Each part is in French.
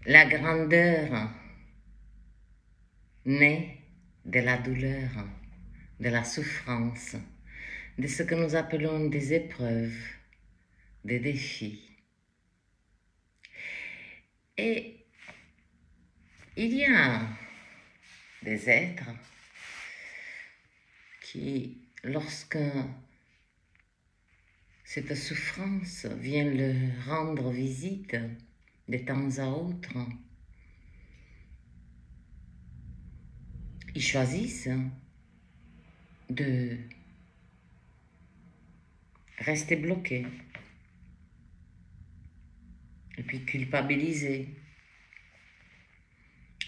La grandeur naît de la douleur, de la souffrance, de ce que nous appelons des épreuves, des défis. Et il y a des êtres qui, lorsque cette souffrance vient leur rendre visite de temps à autre, ils choisissent de rester bloqués et puis culpabiliser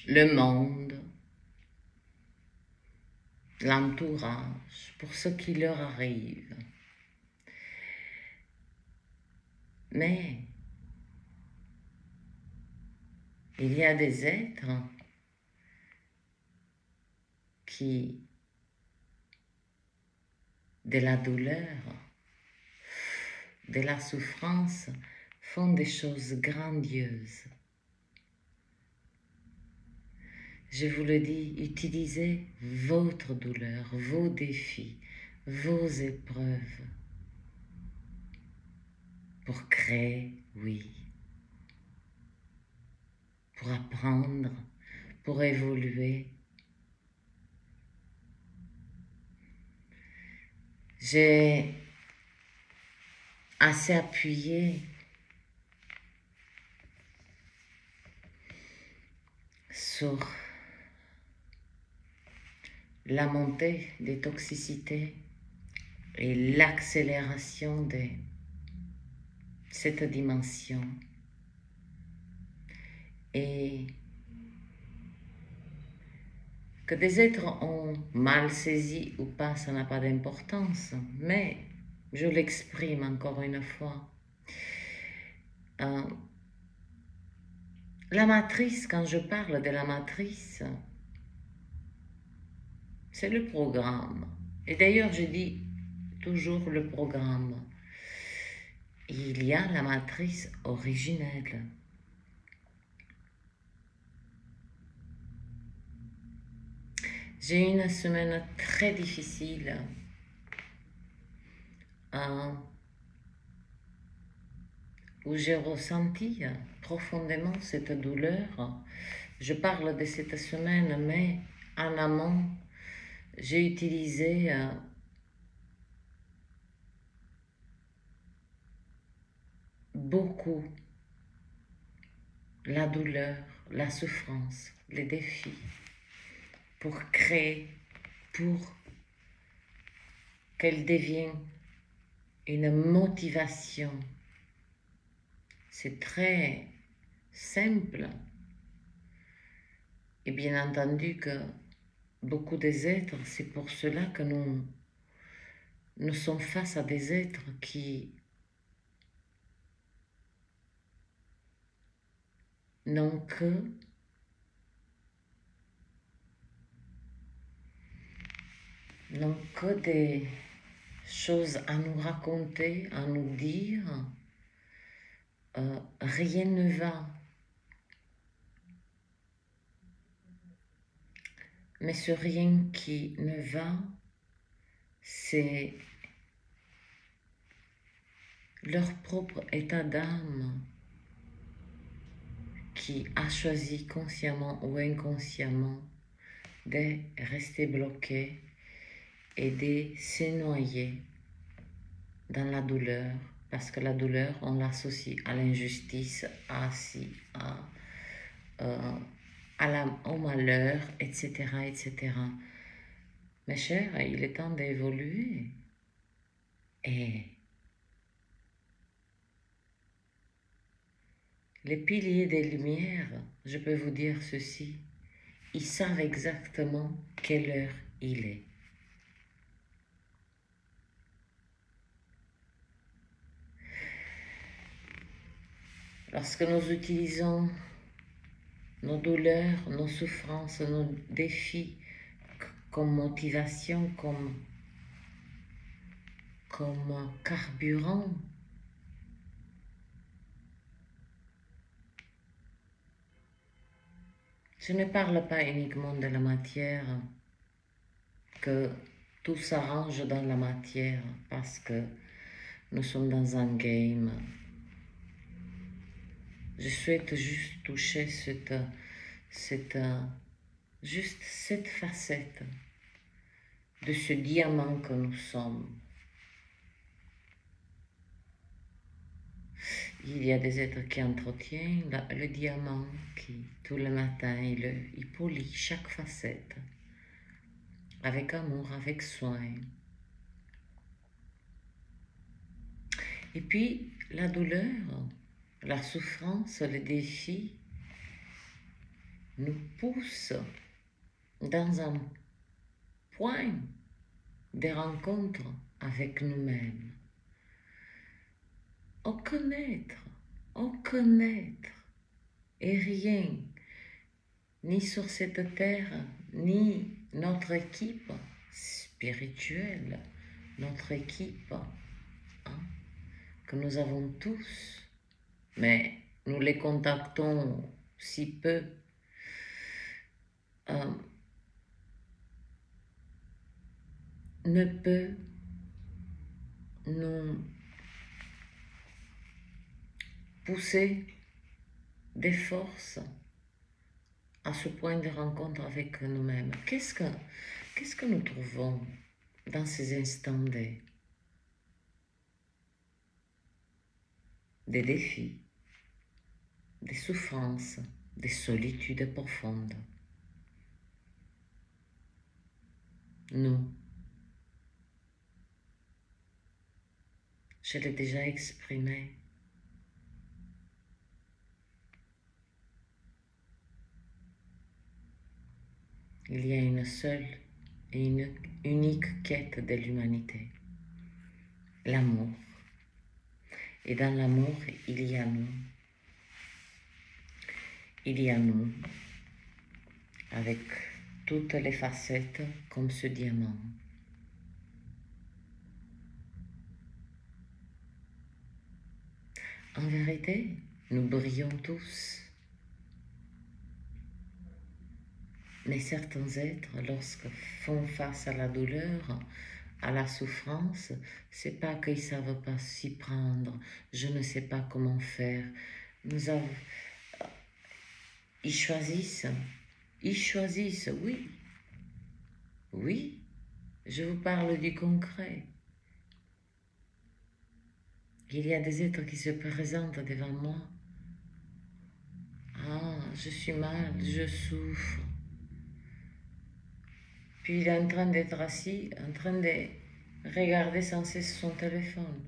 le monde, l'entourage pour ce qui leur arrive. Mais il y a des êtres qui, de la douleur, de la souffrance, font des choses grandioses. Je vous le dis, utilisez votre douleur, vos défis, vos épreuves pour créer, oui, pour apprendre, pour évoluer. J'ai assez appuyé sur la montée des toxicités et l'accélération de cette dimension. Et que des êtres ont mal saisi ou pas, ça n'a pas d'importance, mais je l'exprime encore une fois. La matrice, quand je parle de la matrice, c'est le programme. Et d'ailleurs, je dis toujours le programme. Il y a la matrice originelle. J'ai eu une semaine très difficile où j'ai ressenti profondément cette douleur. Je parle de cette semaine, mais en amont, j'ai utilisé beaucoup la douleur, la souffrance, les défis, pour créer, pour qu'elle devienne une motivation. C'est très simple. Et bien entendu que beaucoup des êtres, c'est pour cela que nous sommes face à des êtres qui n'ont que des choses à nous raconter, à nous dire. Rien ne va. Mais ce rien qui ne va, c'est leur propre état d'âme qui a choisi consciemment ou inconsciemment de rester bloqué et de se noyer dans la douleur, parce que la douleur, on l'associe à l'injustice, au malheur, etc., etc. Mes chers, il est temps d'évoluer. Et les piliers des Lumières, je peux vous dire ceci, ils savent exactement quelle heure il est. Lorsque nous utilisons nos douleurs, nos souffrances, nos défis comme motivation, comme carburant, Je ne parle pas uniquement de la matière, que tout s'arrange dans la matière parce que nous sommes dans un game. Je souhaite juste toucher juste cette facette de ce diamant que nous sommes. Il y a des êtres qui entretiennent le diamant, qui tout le matin, il polit chaque facette, avec amour, avec soin. Et puis, la douleur, la souffrance, le défi nous poussent dans un point de rencontre avec nous-mêmes. Aucun être et rien, ni sur cette terre, ni notre équipe spirituelle, notre équipe que nous avons tous, mais nous les contactons si peu, ne peut nous pousser des forces à ce point de rencontre avec nous-mêmes. Qu'est-ce que nous trouvons dans ces instants des défis, des souffrances, des solitudes profondes? Nous, je l'ai déjà exprimé. Il y a une seule et une unique quête de l'humanité, l'amour. Et dans l'amour, il y a nous. Il y a nous, avec toutes les facettes comme ce diamant. En vérité, nous brillons tous. Mais certains êtres, lorsqu'ils font face à la douleur, à la souffrance, c'est pas qu'ils savent pas s'y prendre. Je ne sais pas comment faire. Ils choisissent, oui. Oui, je vous parle du concret. Il y a des êtres qui se présentent devant moi. Ah, je suis mal, je souffre. Puis il est en train d'être assis, en train de regarder sans cesse son téléphone.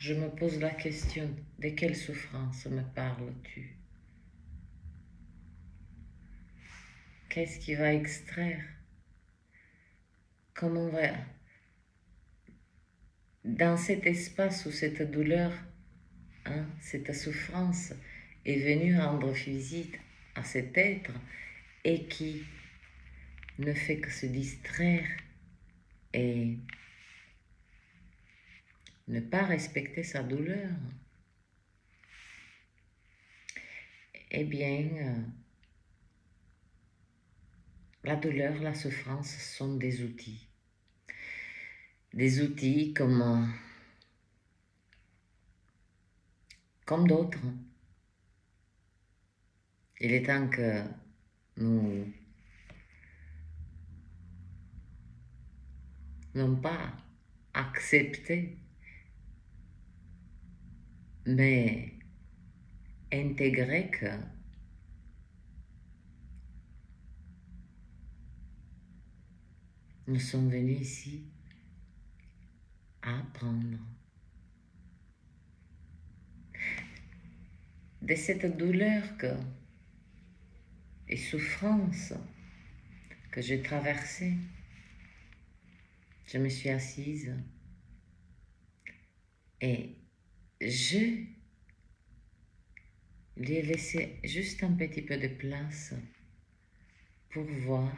Je me pose la question, de quelle souffrance me parles-tu? Qu'est-ce qu'il va extraire? Comment va... Dans cet espace où cette douleur, cette souffrance est venue rendre visite à cet être et qui ne fait que se distraire et ne pas respecter sa douleur, eh bien, la douleur, la souffrance sont des outils. Des outils comme d'autres. Il est temps que nous non pas accepter, mais intégrer que nous sommes venus ici à apprendre. De cette douleur et souffrance que j'ai traversée, je me suis assise et je lui ai laissé juste un petit peu de place pour voir,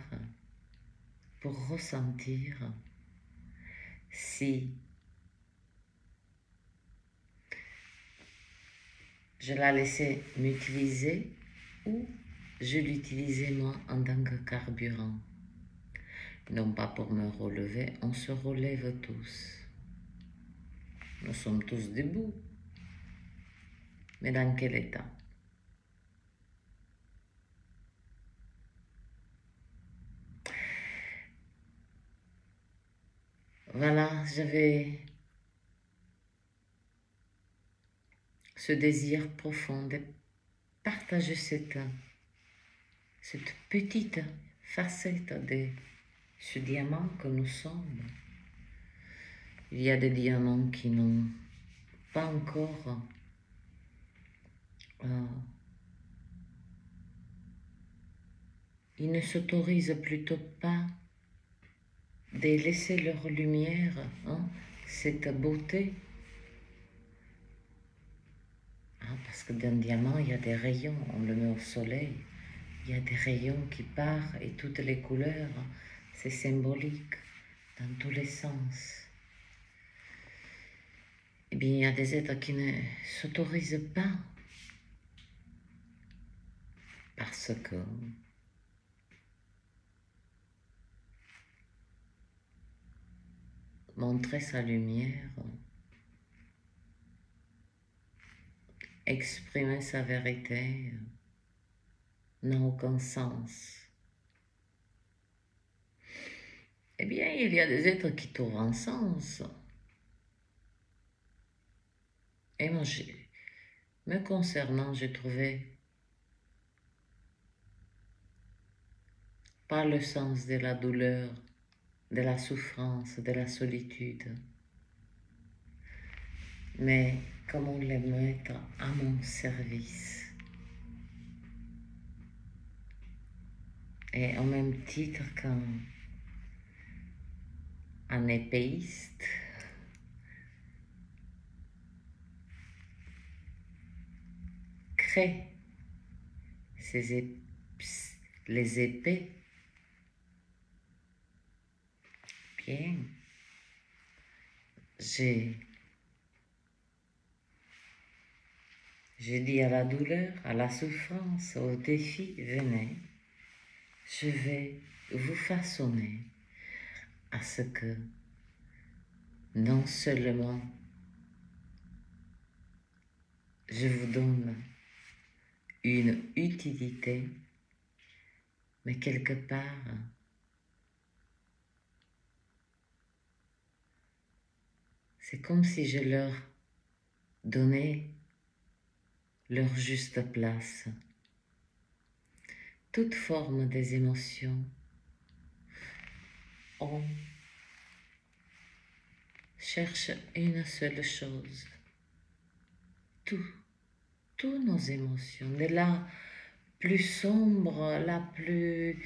pour ressentir si je la laissais m'utiliser ou je l'utilisais moi en tant que carburant. Non pas pour me relever, on se relève tous. Nous sommes tous debout. Mais dans quel état? Voilà, j'avais ce désir profond de partager cette petite facette de ce diamant que nous sommes. Il y a des diamants qui n'ont pas encore ils ne s'autorisent plutôt pas de laisser leur lumière, cette beauté. Parce que d'un diamant, il y a des rayons, on le met au soleil, il y a des rayons qui partent et toutes les couleurs, c'est symbolique dans tous les sens. Eh bien, il y a des êtres qui ne s'autorisent pas parce que montrer sa lumière, exprimer sa vérité n'a aucun sens. Eh bien, il y a des êtres qui trouvent un sens. Et moi, me concernant, j'ai trouvé pas le sens de la douleur, de la souffrance, de la solitude, mais comment les mettre à mon service. Et au même titre qu'un épéiste, crée les épées. Bien, j'ai dit à la douleur, à la souffrance, au défi, venez, je vais vous façonner à ce que non seulement je vous donne une utilité, mais quelque part, c'est comme si je leur donnais leur juste place. Toute forme des émotions, on cherche une seule chose. Toutes nos émotions, de la plus sombre, la plus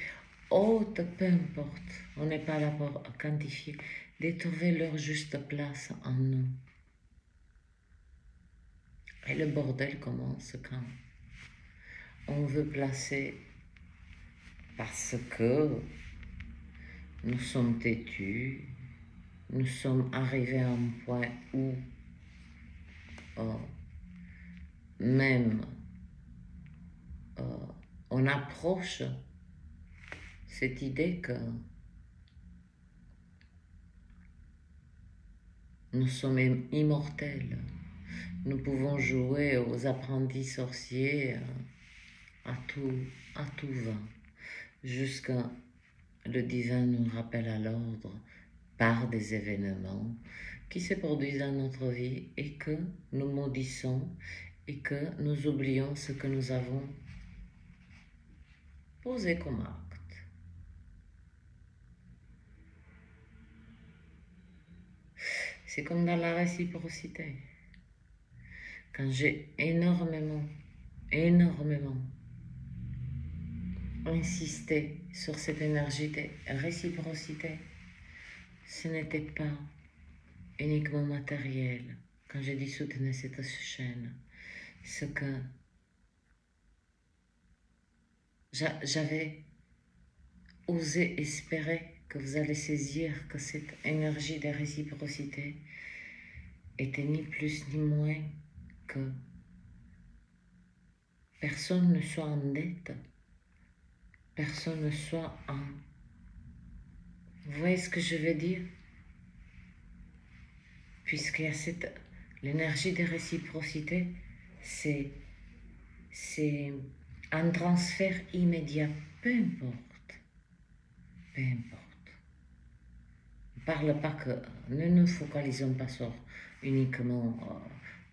haute, peu importe, on n'est pas là pour quantifier, de trouver leur juste place en nous. Et le bordel commence quand on veut placer, parce que nous sommes têtus, nous sommes arrivés à un point où même on approche cette idée que nous sommes immortels. Nous pouvons jouer aux apprentis sorciers à tout va, jusqu'à le divin nous rappelle à l'ordre par des événements qui se produisent dans notre vie et que nous maudissons et que nous oublions ce que nous avons posé comme acte. C'est comme dans la réciprocité. Quand j'ai énormément insisté sur cette énergie de réciprocité, ce n'était pas uniquement matériel. Quand j'ai dit soutenir cette chaîne, ce que j'avais osé espérer que vous allez saisir que cette énergie de réciprocité était ni plus ni moins que personne ne soit en dette, personne ne soit en... Vous voyez ce que je veux dire? Puisqu'il y a l'énergie de réciprocité, c'est un transfert immédiat, peu importe, peu importe. Parle pas que, ne nous focalisons pas sur uniquement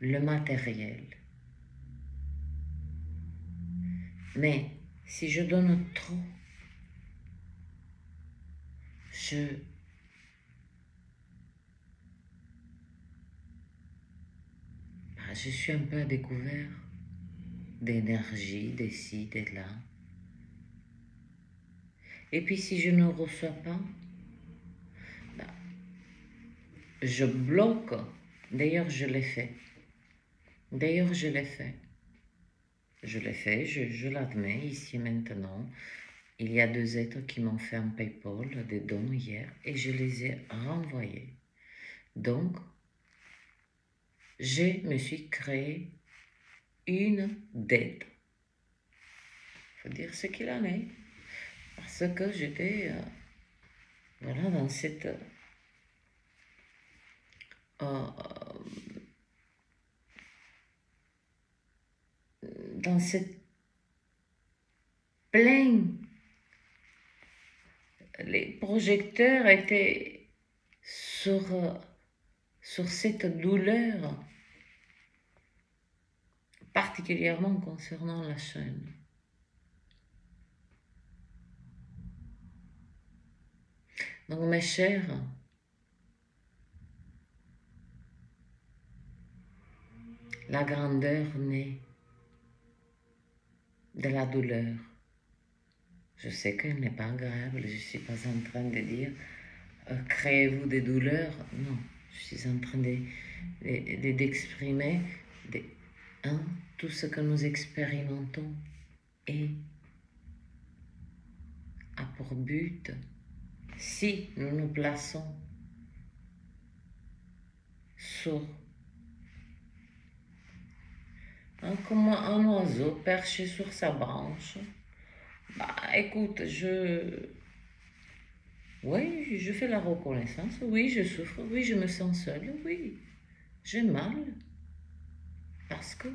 le matériel. Mais si je donne trop, je suis un peu à découvert d'énergie, d'ici, de là. Et puis si je ne reçois pas, je bloque. D'ailleurs, je l'ai fait. Je l'admets ici et maintenant. Il y a 2 êtres qui m'ont fait un PayPal des dons hier et je les ai renvoyés. Donc, je me suis créé une dette. Il faut dire ce qu'il en est. Parce que j'étais voilà, dans cette plaine. Les projecteurs étaient sur cette douleur, particulièrement concernant la chaîne. Donc mes chers, la grandeur naît de la douleur. Je sais qu'elle n'est pas agréable, je ne suis pas en train de dire créez-vous des douleurs. Non, je suis en train d'exprimer tout ce que nous expérimentons et a pour but, si nous nous plaçons sur comme un oiseau perché sur sa branche, bah écoute, oui, je fais la reconnaissance, oui, je souffre, oui, je me sens seule, oui, j'ai mal, parce que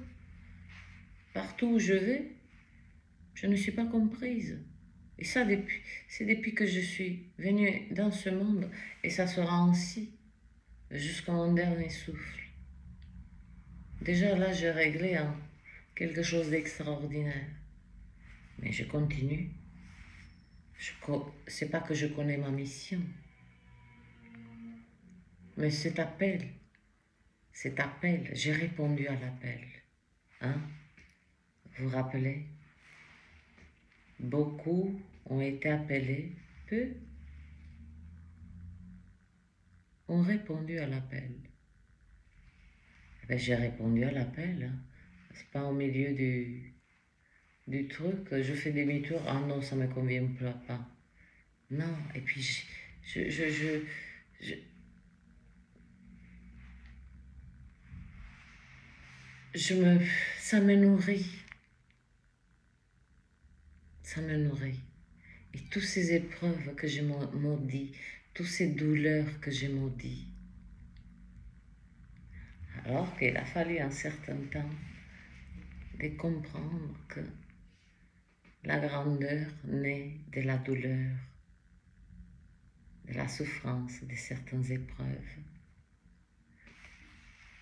partout où je vais, je ne suis pas comprise. Et ça, c'est depuis que je suis venue dans ce monde, et ça sera ainsi jusqu'à mon dernier souffle. Déjà là, j'ai réglé quelque chose d'extraordinaire. Mais je continue. C'est pas que je connais ma mission. Mais cet appel, j'ai répondu à l'appel. Hein? Vous vous rappelez? Beaucoup ont été appelés, peu ont répondu à l'appel. Ben, j'ai répondu à l'appel. Hein. C'est pas au milieu du truc, je fais demi-tour, ah non, ça me convient pas. Non, et puis ça me nourrit. Ça me nourrit. Et toutes ces épreuves que j'ai maudites, toutes ces douleurs que j'ai maudites, alors qu'il a fallu un certain temps de comprendre que la grandeur naît de la douleur, de la souffrance, de certaines épreuves.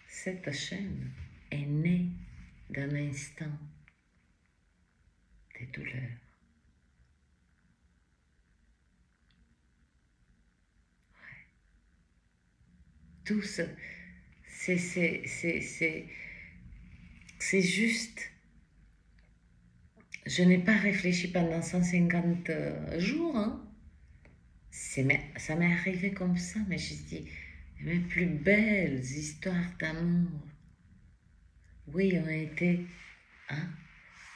Cette chaîne est née d'un instant de douleur. Ouais. Tout ça, c'est juste. Je n'ai pas réfléchi pendant 150 jours. Hein. Ça m'est arrivé comme ça, mais je dis, mes plus belles histoires d'amour, oui, ont été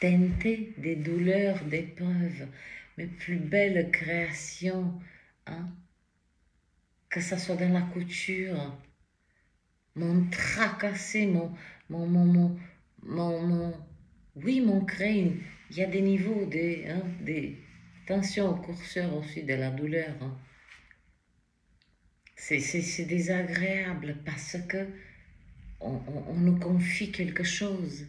teintées des douleurs, d'épreuves. Mes plus belles créations, que ce soit dans la couture, m'ont tracassé, oui, Oui, mon crâne, il y a des niveaux, des tensions au curseur aussi de la douleur. Hein. C'est désagréable parce que on nous confie quelque chose,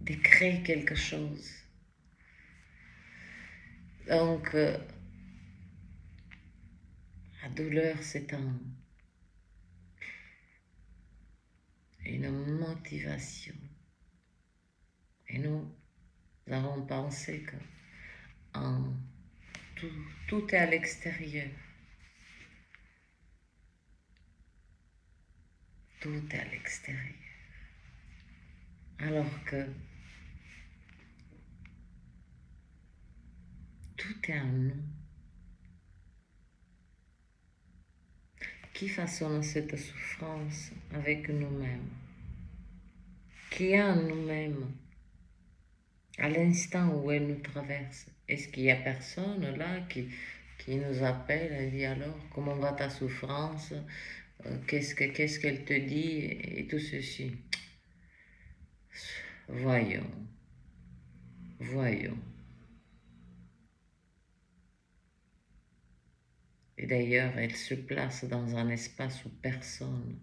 de créer quelque chose. Donc, la douleur, c'est une motivation. Et nous avons pensé que en, tout est à l'extérieur. Tout est à l'extérieur. Alors que tout est en nous. Qui façonne cette souffrance avec nous-mêmes? Qui est en nous-mêmes à l'instant où elle nous traverse? Est-ce qu'il n'y a personne là qui nous appelle et dit alors comment va ta souffrance? Qu'est-ce qu'elle te dit? Et tout ceci. Voyons. Voyons. Et d'ailleurs, elle se place dans un espace où personne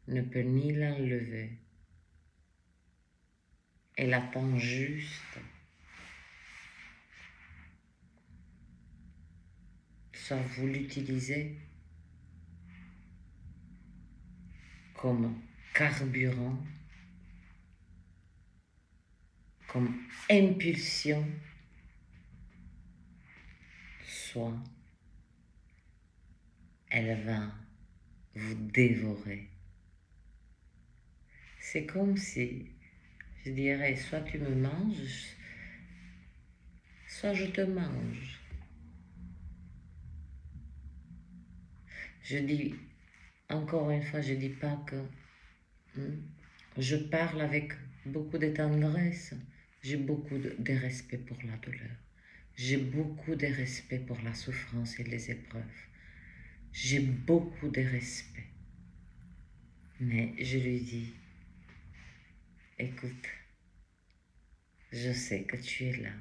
ne peut ni l'enlever. Elle attend juste, soit vous l'utilisez comme carburant, comme impulsion, soit elle va vous dévorer. C'est comme si, je dirais, soit tu me manges, soit je te mange. Je dis, encore une fois, je ne dis pas que je parle avec beaucoup de tendresse. J'ai beaucoup de respect pour la douleur. J'ai beaucoup de respect pour la souffrance et les épreuves. J'ai beaucoup de respect. Mais je lui dis, écoute, je sais que tu es là.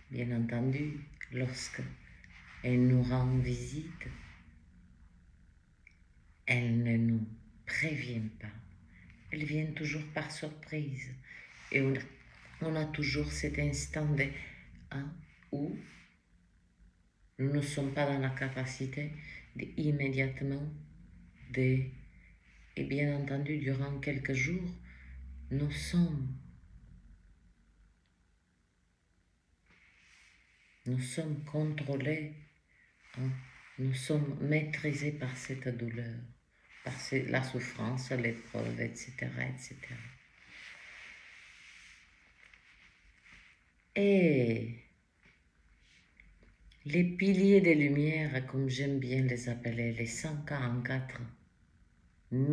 Bien entendu, lorsque elle nous rend visite, elle ne nous prévient pas. Elle vient toujours par surprise. Et on a toujours cet instant où nous ne sommes pas dans la capacité d'immédiatement, et bien entendu, durant quelques jours, nous sommes contrôlés, hein, nous sommes maîtrisés par cette douleur, par la souffrance, l'épreuve, etc., etc. Et les piliers des lumières, comme j'aime bien les appeler, les 144 000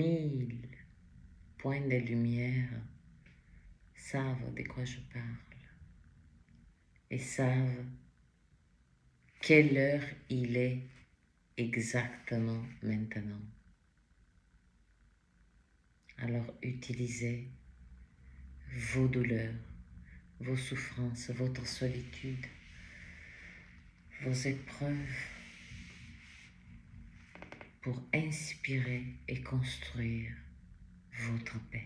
points de lumière, savent de quoi je parle et savent quelle heure il est exactement maintenant. Alors utilisez vos douleurs, vos souffrances, votre solitude, vos épreuves pour inspirer et construire votre paix.